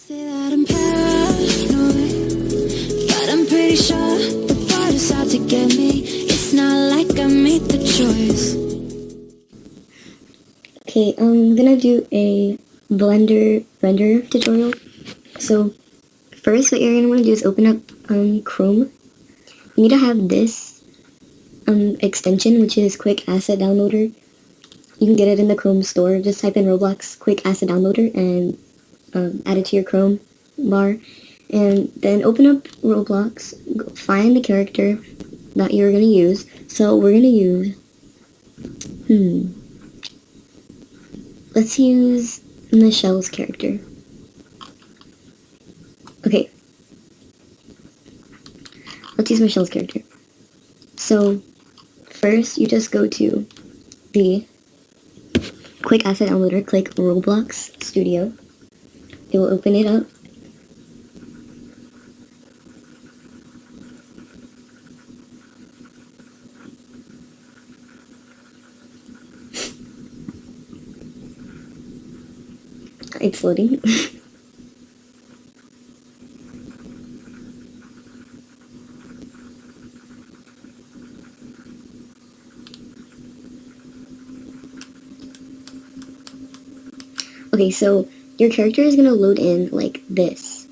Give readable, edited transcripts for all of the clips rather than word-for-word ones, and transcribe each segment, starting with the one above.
Say that I'm paranoid, but I'm pretty sure the world is out to get me. It's not like I made the choice. Okay, I'm gonna do a Blender render tutorial. So first, what you're gonna want to do is open up Chrome. You need to have this extension, which is Quick Asset Downloader. You can get it in the Chrome store. Just type in Roblox Quick Asset Downloader and add it to your Chrome bar, and then open up Roblox, find the character that you're going to use. So we're going to use, let's use Mvchelle's character. Okay, let's use Mvchelle's character. So first you just go to the Quick Asset Downloader, click Roblox Studio. It will open it up. It's loading. Okay, so your character is going to load in like this.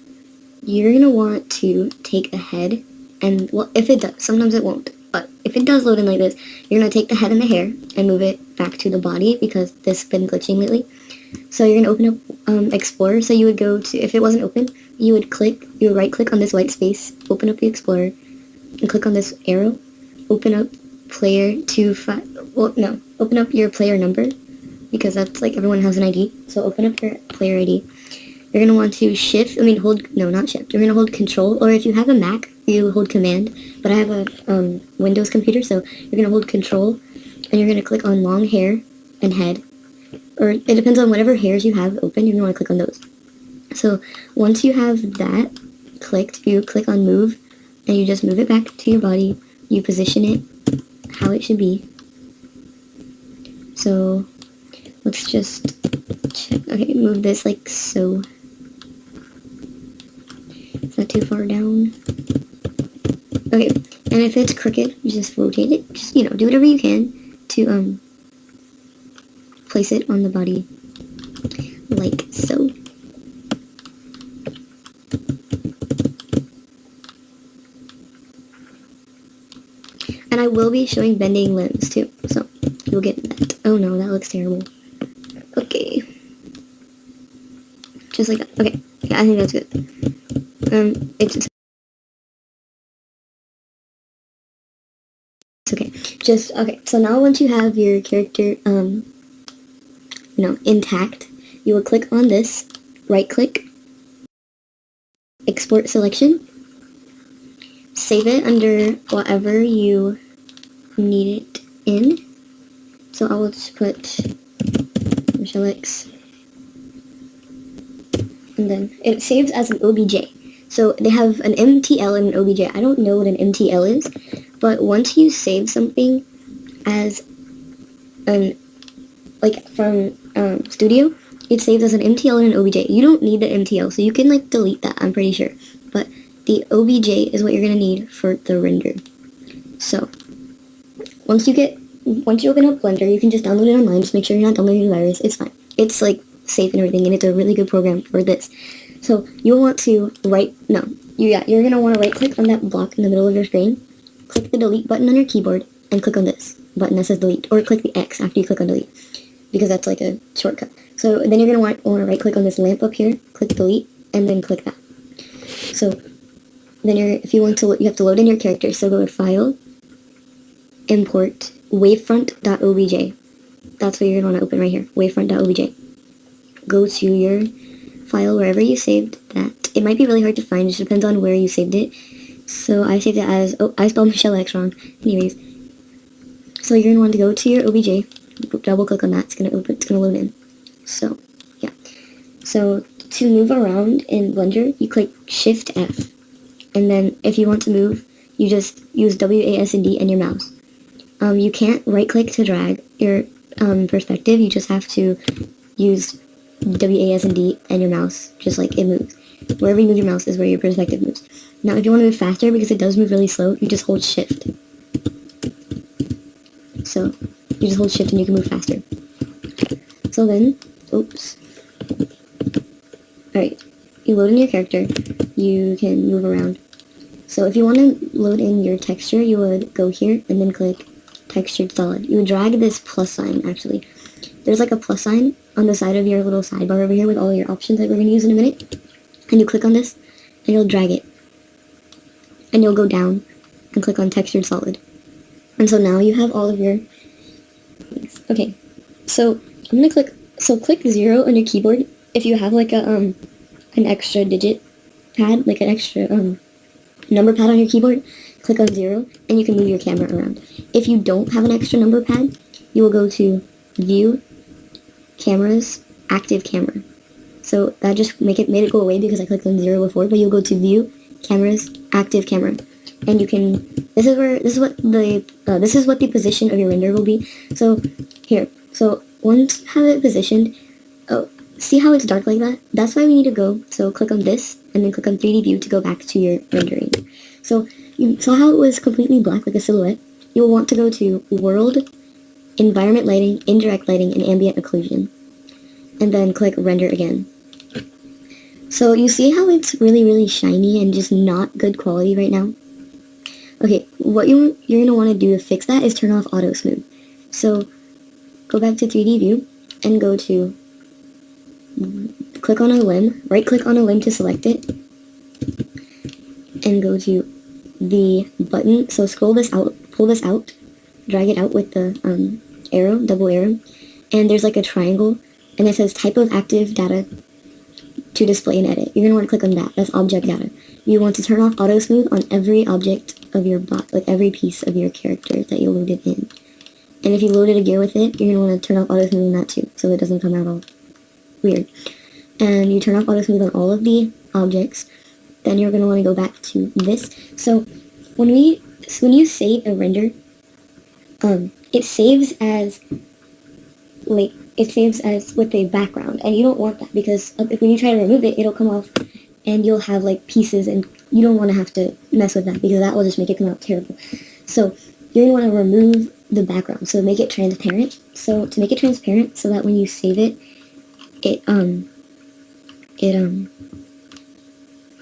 You're going to want to take the head, and, well, if it does, sometimes it won't, but if it does load in like this, you're going to take the head and the hair and move it back to the body, because this has been glitching lately. So you're going to open up Explorer. So you would go to, if it wasn't open, you would right click on this white space, open up the Explorer, and click on this arrow, open up open up your player number, because that's like everyone has an ID. So open up your player ID. You're going to want to not shift. You're going to hold control, or if you have a Mac, you hold command, but I have a Windows computer, so you're going to hold control, and you're going to click on long hair and head, or it depends on whatever hairs you have open, you're going to want to click on those. So once you have that clicked, you click on move, and you just move it back to your body. You position it how it should be. So let's just check. Okay, move this like so. Is that too far down? Okay, and if it's crooked, you just rotate it. Just, do whatever you can to place it on the body like so. And I will be showing bending limbs too, so you'll get that. Oh no, that looks terrible. Okay. Just like that. Okay. Yeah, I think that's good. It's okay. Okay. So now once you have your character, intact, you will click on this, right click, export selection, save it under whatever you need it in. So I will just put Mvchellex, and then it saves as an OBJ. So they have an MTL and an OBJ. I don't know what an MTL is, but once you save something as from Studio, it saves as an MTL and an OBJ. You don't need the MTL, so you can delete that, I'm pretty sure. But the OBJ is what you're gonna need for the render. So once you open up Blender, you can just download it online. Just make sure you're not downloading a virus. It's fine. It's safe and everything, and it's a really good program for this. So you'll want to you're gonna want to right click on that block in the middle of your screen, click the delete button on your keyboard, and click on this button that says delete, or click the X after you click on delete, because that's like a shortcut. So then you're gonna want to right click on this lamp up here, click delete, and then click that. So then you have to load in your character. So go to File, Import, Wavefront.obj. That's what you're gonna want to open right here, Wavefront.obj. Go to your file wherever you saved that. It might be really hard to find, it just depends on where you saved it. So I saved it as, I spelled Mvchellex wrong. Anyways, so you're gonna want to go to your OBJ, double click on that, it's gonna load in. So yeah, so to move around in Blender, you click Shift F, and then if you want to move, you just use WASD and your mouse. You can't right click to drag your perspective, you just have to use WAS and D and your mouse, just like it moves. Wherever you move your mouse is where your perspective moves. Now if you want to move faster, because it does move really slow, you just hold shift. So you just hold shift and you can move faster. So then, oops. Alright, you load in your character, you can move around. So if you want to load in your texture, you would go here and then click textured solid. You would drag this plus sign, actually. There's like a plus sign on the side of your little sidebar over here with all your options that we're going to use in a minute. And you click on this, and you'll drag it. And you'll go down and click on textured solid. And so now you have all of your things. Okay, so I'm going to click 0 on your keyboard if you have like an extra digit pad, like an extra number pad on your keyboard. Click on 0 and you can move your camera around. If you don't have an extra number pad, you will go to View, Cameras, Active Camera. So that just made it go away because I clicked on 0 before, but you'll go to View, Cameras, Active Camera. And you can, this is what the position of your render will be. So here, so once you have it positioned, oh, see how it's dark like that? That's why we need to go. So click on this and then click on 3D view to go back to your rendering. So you saw how it was completely black like a silhouette? You'll want to go to world, environment lighting, indirect lighting, and ambient occlusion. And then click render again. So you see how it's really, really shiny and just not good quality right now? Okay, what you're going to want to do to fix that is turn off auto smooth. So go back to 3D view and go to, click on a limb, right click on a limb to select it, and go to the button. So scroll this out, pull this out, drag it out with the arrow, double arrow, and there's like a triangle, and it says type of active data to display and edit. You're going to want to click on that. That's object data. You want to turn off auto smooth on every object of your bot, like every piece of your character that you loaded in. And if you loaded a gear with it, you're going to want to turn off auto smooth on that too, so it doesn't come out all weird. And you turn off auto smooth on all of the objects. Then you're going to want to go back to this. So when you save a render, it saves as with a background, and you don't want that because if when you try to remove it, it'll come off and you'll have like pieces, and you don't want to have to mess with that because that will just make it come out terrible. So you're going to want to remove the background, so make it transparent. So to make it transparent so that when you save it, to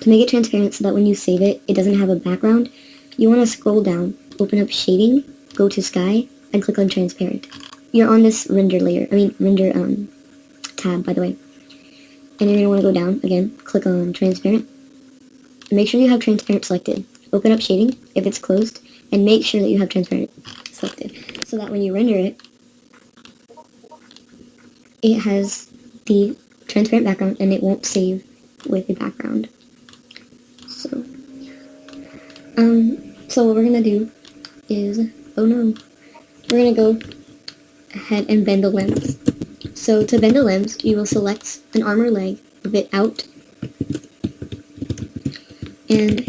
make it transparent so that when you save it, it doesn't have a background, you want to scroll down, open up shading, go to sky, and click on transparent. You're on this render tab, by the way. And you're going to want to go down again, click on transparent. Make sure you have transparent selected. Open up shading if it's closed, and make sure that you have transparent selected so that when you render it, it has the transparent background and it won't save with the background. So what we're going to do is, we're going to go ahead and bend the limbs. So to bend the limbs, you will select an arm or leg, move it out. And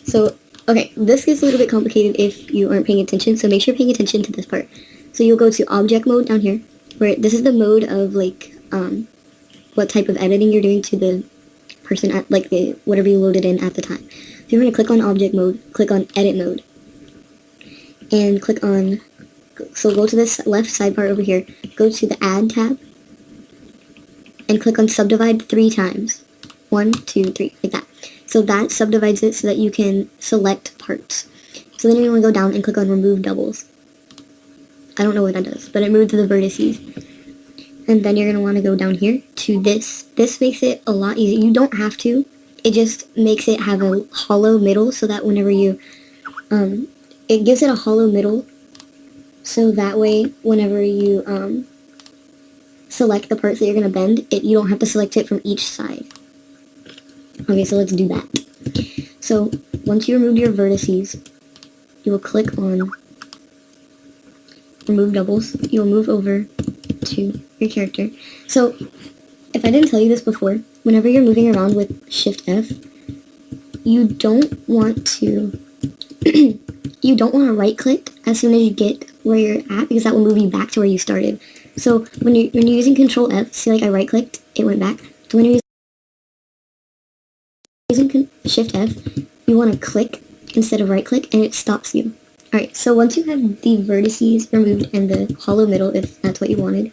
so, okay, this gets a little bit complicated if you aren't paying attention, so make sure you're paying attention to this part. So you'll go to object mode down here, where this is the mode of like, what type of editing you're doing to the person at, like, whatever you loaded in at the time. If you're going to click on object mode, click on edit mode. And click on, so go to this left sidebar over here, go to the add tab, and click on subdivide 3 times. 1, 2, 3, like that. So that subdivides it so that you can select parts. So then you're going to go down and click on remove doubles. I don't know what that does, but it moved to the vertices. And then you're going to want to go down here to this. This makes it a lot easier. You don't have to. It just makes it have a hollow middle so that whenever you, it gives it a hollow middle so that way whenever you select the parts that you're going to bend, you don't have to select it from each side. Okay, so let's do that. So once you remove your vertices, you will click on remove doubles. You will move over to your character. So if I didn't tell you this before, whenever you're moving around with Shift F, you don't want to right click as soon as you get where you're at, because that will move you back to where you started. So when you're using Control F, see like I right clicked, it went back. So when you're using Shift F, you want to click instead of right click, and it stops you. Alright, so once you have the vertices removed and the hollow middle, if that's what you wanted,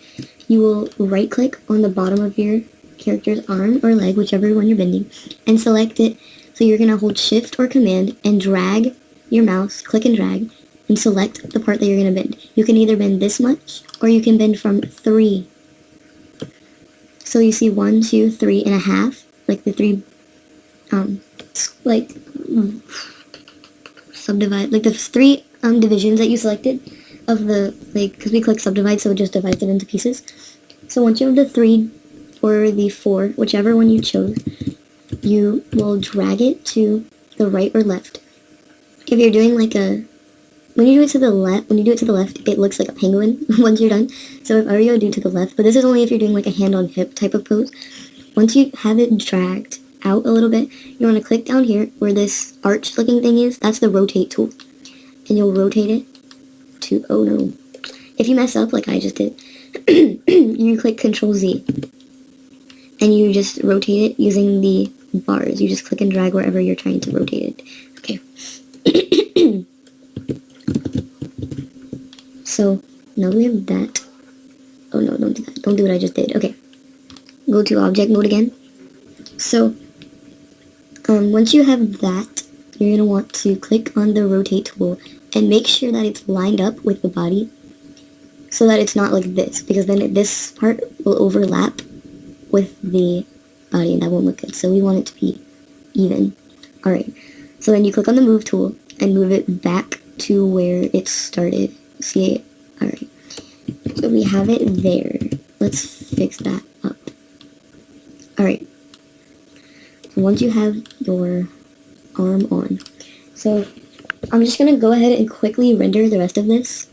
you will right click on the bottom of your character's arm or leg, whichever one you're bending, and select it. So you're going to hold Shift or Command and drag your mouse, click and drag, and select the part that you're going to bend. You can either bend this much, or you can bend from 3. So you see 1, 2, 3 and a half, like the 3, like, subdivide, like the 3 divisions that you selected of the, like, because we click subdivide, so it just divides it into pieces. So once you have the 3 or the 4, whichever one you chose, you will drag it to the right or left. If you're doing like when you do it to the left, it looks like a penguin once you're done. So if I were you to do to the left, but this is only if you're doing like a hand on hip type of pose. Once you have it dragged out a little bit, you want to click down here where this arch looking thing is. That's the rotate tool. And you'll rotate it to, oh no. If you mess up like I just did, you click Control Z. And you just rotate it using the bars. You just click and drag wherever you're trying to rotate it. Okay. So now we have that. Oh no, don't do that. Don't do what I just did. Okay. Go to object mode again. So once you have that, you're going to want to click on the rotate tool and make sure that it's lined up with the body so that it's not like this, because then this part will overlap with the body and that won't look good. So we want it to be even. Alright, so then you click on the move tool and move it back to where it started. See it? Alright, so we have it there. Let's fix that up. Alright, so once you have your arm on, so I'm just gonna go ahead and quickly render the rest of this.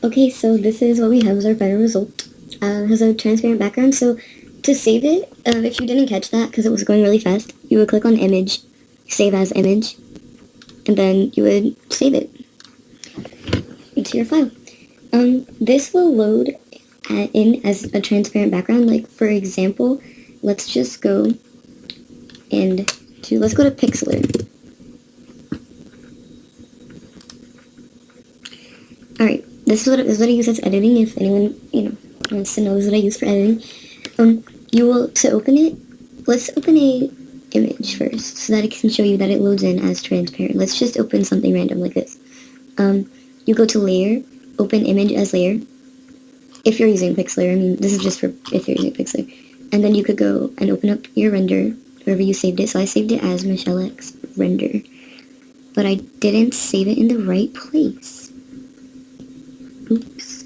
Okay, so this is what we have as our final result. It has a transparent background, so to save it, if you didn't catch that because it was going really fast, you would click on image, save as image, and then you would save it into your file. This will load in as a transparent background. Like, for example, let's just go let's go to Pixlr. Alright, this is what I use as editing. If anyone, wants to know, this is what I use for editing. To open it, let's open a image first so that it can show you that it loads in as transparent. Let's just open something random like this. You go to layer, open image as layer. If you're using Pixlr, I mean, this is just for if you're using Pixlr. And then you could go and open up your render, wherever you saved it. So I saved it as Mvchellex render. But I didn't save it in the right place. Oops.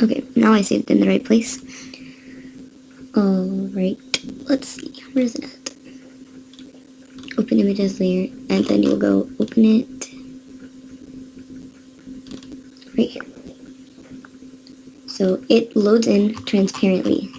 Okay, now I saved it in the right place. Alright, let's see, where is it at? Open image as layer, and then you'll go open it right here. So it loads in transparently.